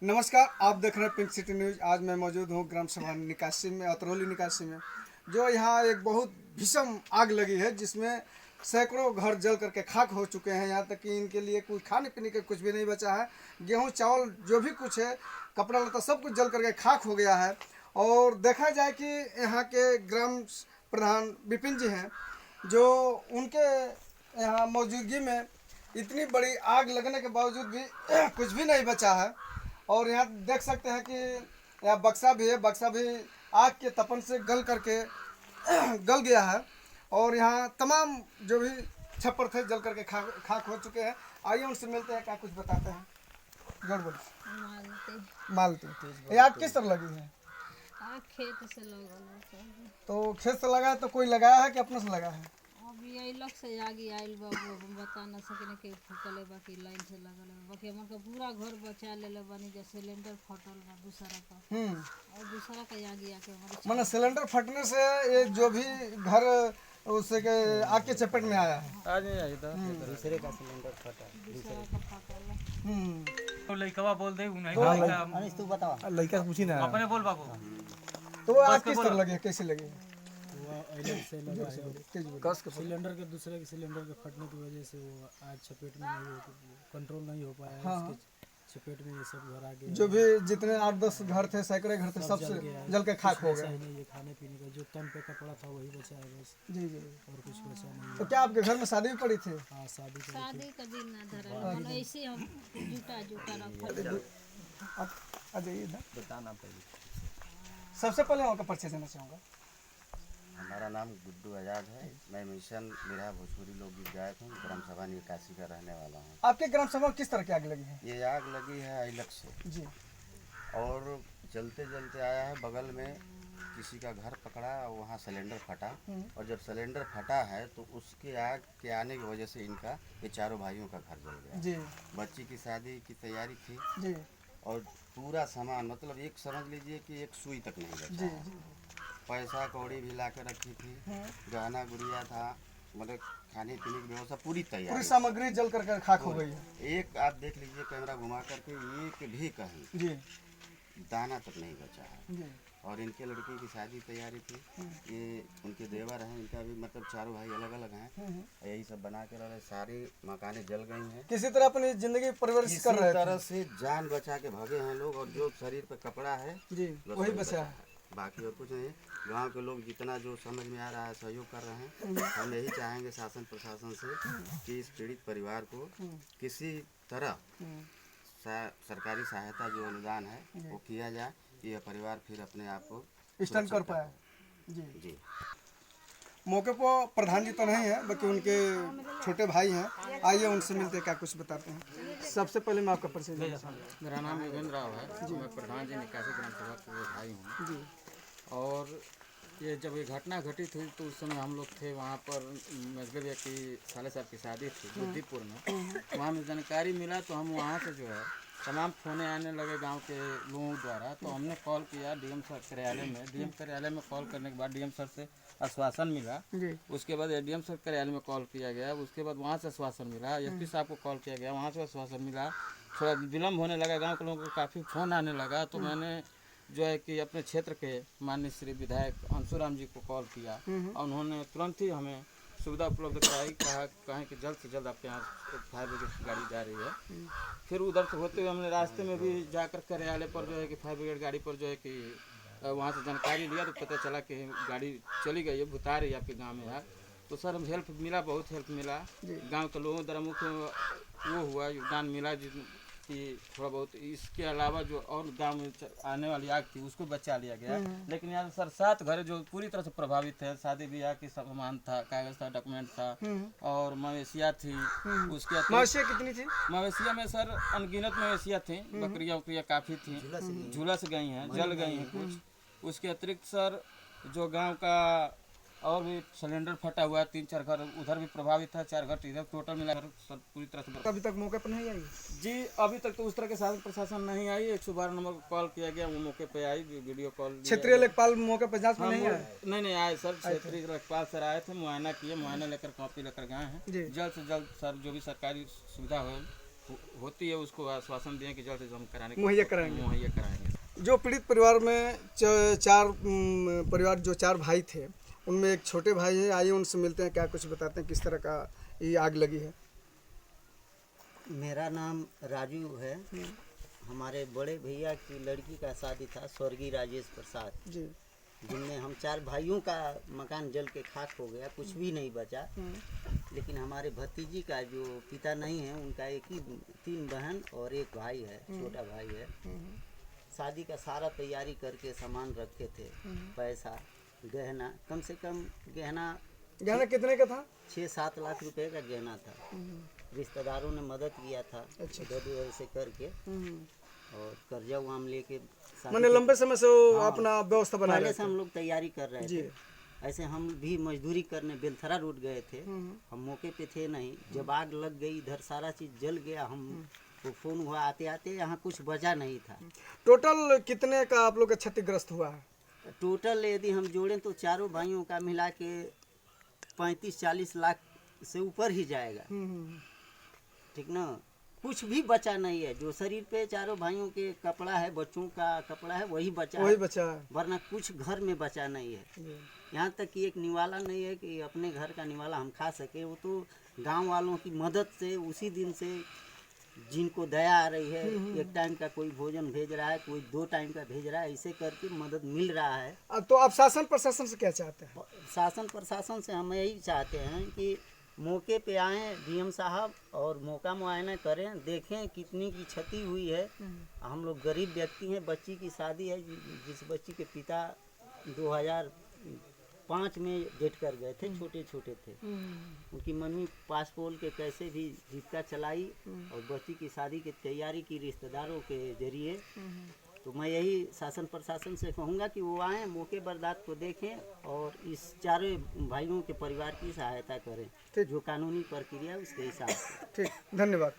नमस्कार, आप देख रहे हैं पिंक सिटी न्यूज़। आज मैं मौजूद हूँ ग्राम सभा निकासी में, अतरौली निकासी में, जो यहाँ एक बहुत भीषण आग लगी है, जिसमें सैकड़ों घर जल करके खाक हो चुके हैं। यहाँ तक कि इनके लिए कुछ खाने पीने का कुछ भी नहीं बचा है। गेहूँ चावल जो भी कुछ है, कपड़ा लत्ता सब कुछ जल करके खाक हो गया है। और देखा जाए कि यहाँ के ग्राम प्रधान विपिन जी हैं, जो उनके यहाँ मौजूदगी में इतनी बड़ी आग लगने के बावजूद भी कुछ भी नहीं बचा है। और यहाँ देख सकते हैं कि यहाँ बक्सा भी है, बक्सा भी आग के तपन से गल करके गल गया है। और यहाँ तमाम जो भी छप्पर थे जल करके खाक हो चुके हैं। आइए उनसे मिलते हैं, क्या कुछ बताते हैं। गड़बड़ मालती ये आग किस तरह लगी है? आग खेत से लगल। तो खेत से लगा है तो कोई लगाया है कि अपने से लगा है? अभी अइलक से आगे आइल बा, बता न सके के फूकले बाकी लाइन से लगल है। बाकी हमन का पूरा घर बचा लेले बानी, जो सिलेंडर फटल बा दूसरा का। और दूसरा का आगे आके हमारे माने सिलेंडर फटने से ये जो भी घर उससे के आग के चपेट में आया है। आज नहीं आई था दूसरे का सिलेंडर फटा दूसरा का फटल। तो लइकवा बोल दे नहीं तो लइका तू बता, लड़का पूछी ना अपने बोल बाबू तो आग किस तरह लगी, कैसे लगी? सिलेंडर के दूसरे के सिलेंडर के फटने की वजह से वो आज चपेट में नहीं हो, कंट्रोल नहीं हो पाया। हाँ। उसके चपेट में ये सब घर आ गए। जो भी जितने 8-10 घर थे, सैकड़े घर थे, सब जल के खाक हो बचा गए। ही नहीं, ये खाने पीने का जो तन पे कपड़ा था वही बचा है बस, जी जी। और कुछ बचा नहीं। तो क्या आपके घर में शादी भी पड़ी थी? हाँ, शादी का शादी का दिन ना धरल मन, ऐसे हम जूता जूता रखल। आ जाइए इधर। बताना पहले। सबसे पहले वहाँ का परिचय देना चाहूँगा। हमारा नाम गुड्डू आज़ाद है। मैं मिशन बिरहा भोजपुरी लोकगीत गायक हूँ, ग्राम सभा निकासी का रहने वाला हूँ। आपके ग्राम सभा में किस तरह की आग लगी है? ये आग लगी है अइलक से, जी। और जलते जलते आया है बगल में किसी का घर पकड़ा, वहाँ सिलेंडर फटा। और जब सिलेंडर फटा है तो उसके आग के आने की वजह से इनका ये चारों भाइयों का घर जल गया। जी बच्ची की शादी की तैयारी थी, जी और पूरा सामान, मतलब एक समझ लीजिए कि एक सुई तक नहीं बचा जी है। जी। पैसा कौड़ी भी ला कर रखी थी, गहना गुड़िया था, मतलब खाने पीने की व्यवस्था पूरी पूरी तैयार। सामग्री जल कर खाक हो गई है। एक आप देख लीजिए कैमरा घुमा करके, एक भी कहीं जी दाना तक नहीं बचा है। जी। और इनके लड़के की शादी तैयारी थी, ये उनके देवर हैं, इनका भी मतलब चारों भाई अलग अलग हैं। यही सब बना के रहे, सारी मकानें जल गई हैं। किसी तरह अपनी जिंदगी परिवर्तित किसी कर रहे तरह थे। से जान बचा के भागे हैं लोग, और जो शरीर पे कपड़ा है जी बस वही बचा है। बाकी और कुछ नहीं। गांव के लोग जितना जो समझ में आ रहा है सहयोग कर रहे हैं। हम यही चाहेंगे शासन प्रशासन से कि इस पीड़ित परिवार को किसी तरह सरकारी सहायता जो अनुदान है वो किया जाए, कि यह परिवार फिर अपने आप को स्टैंड कर पाए। जी। जी। मौके पर प्रधान जी तो नहीं है, बल्कि उनके छोटे भाई हैं। आइए उनसे मिलते हैं, क्या कुछ बताते हैं। सबसे पहले मैं आपका परिचय देना चाहूँगा। मेरा नाम योगेंद्र राव है। मैं प्रधान जी निकासी ग्राम सभा के भाई हूँ। जी। और ये जब ये घटना घटित हुई तो उस समय हम लोग थे वहाँ पर, मजगर की साले साहब की शादी थी बुद्धिपुर में। वहाँ में जानकारी मिला तो हम वहाँ से जो है तमाम फ़ोने आने लगे गांव के लोगों द्वारा। तो हमने कॉल किया डीएम सर कार्यालय में। डीएम कार्यालय में कॉल करने के बाद डीएम सर से आश्वासन मिला। उसके बाद एडीएम सर कार्यालय में कॉल किया गया, उसके बाद वहाँ से आश्वासन मिला। एसपी साहब को कॉल किया गया, वहाँ से आश्वासन मिला। थोड़ा विलम्ब होने लगा, गाँव के लोगों को काफ़ी फ़ोन आने लगा। तो मैंने जो है कि अपने क्षेत्र के माननीय श्री विधायक अंशुराम जी को कॉल किया, और उन्होंने तुरंत ही हमें सुविधा उपलब्ध कराई। कहें कि जल्द से जल्द आपके यहाँ फायर ब्रिगेड की गाड़ी जा रही है। फिर उधर से होते हुए हमने रास्ते में भी जाकर कार्यालय पर जो है कि फायर ब्रिगेड गाड़ी पर जो है कि वहाँ से जानकारी लिया, तो पता चला कि गाड़ी चली गई है, भुता रही है आपके गाँव में यार। तो सर हेल्प मिला, बहुत हेल्प मिला। गाँव के लोगों द्वारा मुख्य वो हुआ, योगदान मिला कि थोड़ा बहुत। इसके अलावा जो और गांव में आने वाली आग थी उसको बचा लिया गया। लेकिन यहाँ सर 7 घर जो पूरी तरह से प्रभावित है। शादी ब्याह की सामान था, कागज था, डॉक्यूमेंट था, और मवेशियाँ थी। उसके मवेशियाँ कितनी थी? मवेशियाँ में सर अनगिनत मवेशियाँ थी, बकरियाँ उकरियाँ काफ़ी थी, झुलस गई हैं, जल गई हैं कुछ। उसके अतिरिक्त सर जो गाँव का और भी सिलेंडर फटा हुआ है, 3-4 घर उधर भी प्रभावित है, 4 घर इधर, टोटल मिलाकर सब पूरी तरह से। अभी तक मौके पर नहीं आई? जी अभी तक तो उस तरह के शासन प्रशासन नहीं आई। 112 नंबर को कॉल किया गया, वो मौके पे आई, वीडियो कॉल। क्षेत्रीय लेखपाल मौके पर जांच में नहीं आए? नहीं आए सर, क्षेत्रीय लेखपाल सर आए थे, मुआयना किए, मुआयना लेकर कॉपी लेकर गए हैं। जल्द से जल्द सर जो भी सरकारी सुविधा हो होती है उसको आश्वासन दिए कि जल्द से जल्द हम कराने की मुहैया कराएंगे। मुहैया कराएंगे। जो पीड़ित परिवार में चार परिवार जो 4 भाई थे, उनमें एक छोटे भाई हैं। आइए उनसे मिलते हैं, क्या कुछ बताते हैं किस तरह का ये आग लगी है। मेरा नाम राजू है। हमारे बड़े भैया की लड़की का शादी था, स्वर्गीय राजेश प्रसाद, जी। जिनमें हम 4 भाइयों का मकान जल के खाक हो गया, कुछ भी नहीं बचा। लेकिन हमारे भतीजी का जो पिता नहीं है, उनका एक ही 3 बहन और 1 भाई है, छोटा भाई है। शादी का सारा तैयारी करके सामान रखे थे, पैसा गहना, कम से कम गहना कितने का था? 6-7 लाख रुपए का गहना था। रिश्तेदारों ने मदद किया था, अच्छा। इधर से करके, और कर्जा वाम लेके मैंने लंबे समय से वो हाँ, अपना व्यवस्था बना पहले रहे से हम लोग तैयारी कर रहे जी। थे। ऐसे हम भी मजदूरी करने बेलथरा रोड गए थे। हम मौके पे थे नहीं, जब आग लग गई इधर सारा चीज़ जल गया। हम तो फोन हुआ आते आते, यहाँ कुछ बचा नहीं था। टोटल कितने का आप लोग का क्षतिग्रस्त हुआ है? टोटल यदि हम जोड़ें तो चारों भाइयों का मिला के 35-40 लाख से ऊपर ही जाएगा। ठीक ना, कुछ भी बचा नहीं है। जो शरीर पे चारों भाइयों के कपड़ा है, बच्चों का कपड़ा है, वही बचा वही है, बचा है। वरना कुछ घर में बचा नहीं है। यहाँ तक कि एक निवाला नहीं है कि अपने घर का निवाला हम खा सके। वो तो गांव वालों की मदद से उसी दिन से, जिनको दया आ रही है, एक टाइम का कोई भोजन भेज रहा है, कोई 2 टाइम का भेज रहा है, ऐसे करके मदद मिल रहा है। अब तो आप शासन प्रशासन से क्या चाहते हैं? शासन प्रशासन से हम यही चाहते हैं कि मौके पे आएँ डीएम साहब और मौका मुआयना करें, देखें कितनी की क्षति हुई है। हम लोग गरीब व्यक्ति हैं, बच्ची की शादी है, जिस बच्ची के पिता 2005 में डेट कर गए थे, छोटे छोटे थे। उनकी मम्मी पास पोल के कैसे भी जीविका चलाई और बच्ची की शादी की तैयारी की रिश्तेदारों के जरिए। तो मैं यही शासन प्रशासन से कहूँगा कि वो आएँ, मौके बर्दाश्त को देखें और इस चारों भाइयों के परिवार की सहायता करें, जो कानूनी प्रक्रिया उसके हिसाब से। ठीक, धन्यवाद।